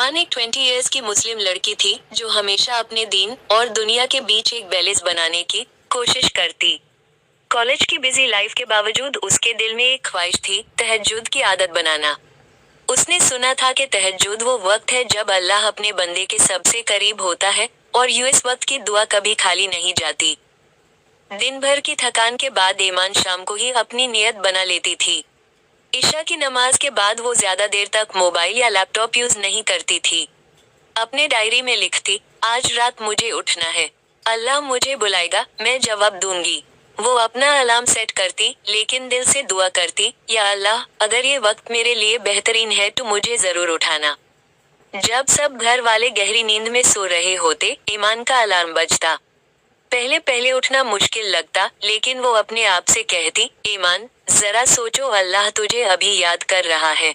ईमान एक 20 इयर्स की मुस्लिम लड़की थी जो हमेशा अपने दीन और दुनिया के बीच एक बैलेंस बनाने की कोशिश करती। कॉलेज की बिजी लाइफ के बावजूद उसके दिल में एक ख्वाहिश थी, तहज्जुद की आदत बनाना। उसने सुना था कि तहज्जुद वो वक्त है जब अल्लाह अपने बंदे के सबसे करीब होता है और इस वक्त की दुआ कभी खाली नहीं जाती। दिन भर की थकान के बाद ईमान शाम को ही अपनी नियत बना लेती थी। इशा की नमाज के बाद वो ज्यादा देर तक मोबाइल या लैपटॉप यूज नहीं करती थी। अपने डायरी में लिखती, आज रात मुझे उठना है, अल्लाह मुझे बुलाएगा, मैं जवाब दूंगी। वो अपना अलार्म सेट करती, लेकिन दिल से दुआ करती, या अल्लाह, अगर ये वक्त मेरे लिए बेहतरीन है तो मुझे जरूर उठाना। जब सब घर वाले गहरी नींद में सो रहे होते, ईमान का अलार्म बजता। पहले पहले उठना मुश्किल लगता, लेकिन वो अपने आप से कहती, ईमान, जरा सोचो, अल्लाह तुझे अभी याद कर रहा है।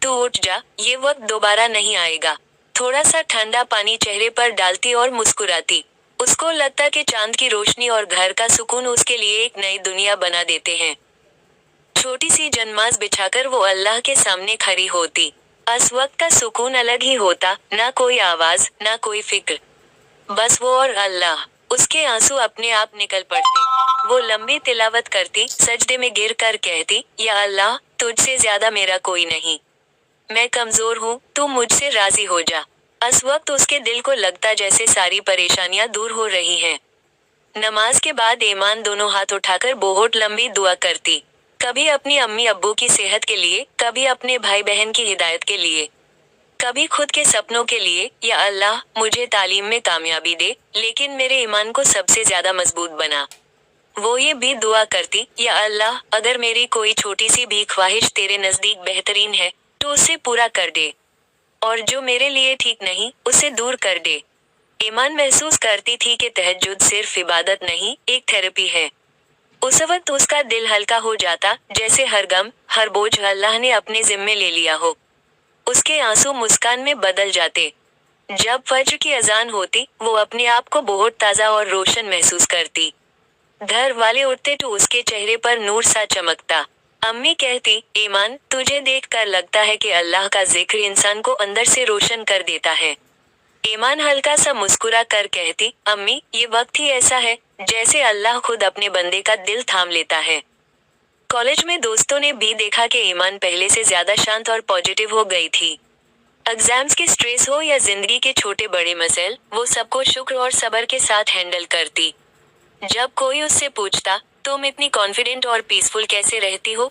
तू उठ जा, ये वक्त दोबारा नहीं आएगा। थोड़ा सा ठंडा पानी चेहरे पर डालती और मुस्कुराती। उसको लगता कि चांद की रोशनी और घर का सुकून उसके लिए एक नई दुनिया बना देते हैं। छोटी सी जन्माज बिछाकर वो अल्लाह के सामने खड़ी होती। उस वक्त का सुकून अलग ही होता, ना कोई आवाज, ना कोई फिक्र, बस वो और अल्लाह। उसके आंसू अपने आप निकल पड़ते। वो लंबी तिलावत करती, सजदे में गिर कर कहती, या अल्लाह, तुझसे ज्यादा मेरा कोई नहीं। मैं कमजोर हूँ, तू मुझसे राजी हो जा। उस वक्त उसके दिल को लगता जैसे सारी परेशानियां दूर हो रही हैं। नमाज के बाद ईमान दोनों हाथ उठाकर बहुत लंबी दुआ करती। कभी अपनी अम्मी अब्बू की सेहत के लिए, कभी अपने भाई बहन की हिदायत के लिए, कभी खुद के सपनों के लिए, या अल्लाह, मुझे तालीम में कामयाबी दे, लेकिन मेरे ईमान को सबसे ज्यादा मजबूत बना। वो ये भी दुआ करती, या अल्लाह, अगर मेरी कोई छोटी सी भी ख्वाहिश तेरे नजदीक बेहतरीन है तो उसे पूरा कर दे, और जो मेरे लिए ठीक नहीं, उसे दूर कर दे। ईमान महसूस करती थी कि तहज्जुद सिर्फ इबादत नहीं, एक थेरेपी है। उस वक्त उसका दिल हल्का हो जाता, जैसे हर गम, हर बोझ अल्लाह ने अपने जिम्मे ले लिया हो। उसके आंसू मुस्कान में बदल जाते। जब फज्र की अजान होती, वो अपने आप को बहुत ताज़ा और रोशन महसूस करती। घर वाले उठते तो उसके चेहरे पर नूर सा चमकता। अम्मी कहती, ईमान, तुझे देखकर लगता है कि अल्लाह का जिक्र इंसान को अंदर से रोशन कर देता है। ईमान हल्का सा मुस्कुरा कर कहती, अम्मी, ये वक्त ही ऐसा है जैसे अल्लाह खुद अपने बंदे का दिल थाम लेता है। कॉलेज में दोस्तों ने भी देखा कि ईमान पहले से ज्यादा शांत और पॉजिटिव हो गई थी। एग्जाम्स के स्ट्रेस हो या जिंदगी के छोटे बड़े मसले, वो सबको शुक्र और सब्र के साथ हैंडल करती। जब कोई उससे पूछता, तुम इतनी कॉन्फिडेंट और पीसफुल कैसे रहती हो,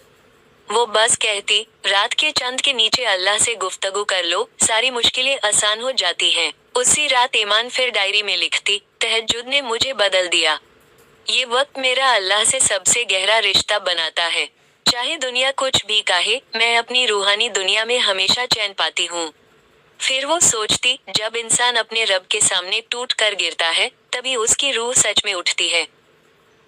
वो बस कहती, रात के चांद के नीचे अल्लाह से गुफ्तगू कर लो, सारी मुश्किलें आसान हो जाती हैं। उसी रात ईमान फिर डायरी में लिखती, तहज्जुद ने मुझे बदल दिया। ये वक्त मेरा अल्लाह से सबसे गहरा रिश्ता बनाता है। चाहे दुनिया कुछ भी कहे, मैं अपनी रूहानी दुनिया में हमेशा चैन पाती हूँ। फिर वो सोचती, जब इंसान अपने रब के सामने टूट कर गिरता है, तभी उसकी रूह सच में उठती है।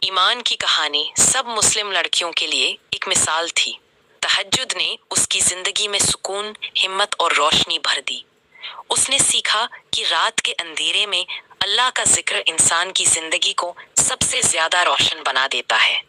ईमान की कहानी सब मुस्लिम लड़कियों के लिए एक मिसाल थी। तहज्जुद ने उसकी जिंदगी में सुकून, हिम्मत और रोशनी भर दी। उसने सीखा कि रात के अंधेरे में अल्लाह का जिक्र इंसान की जिंदगी को सबसे ज्यादा रोशन बना देता है।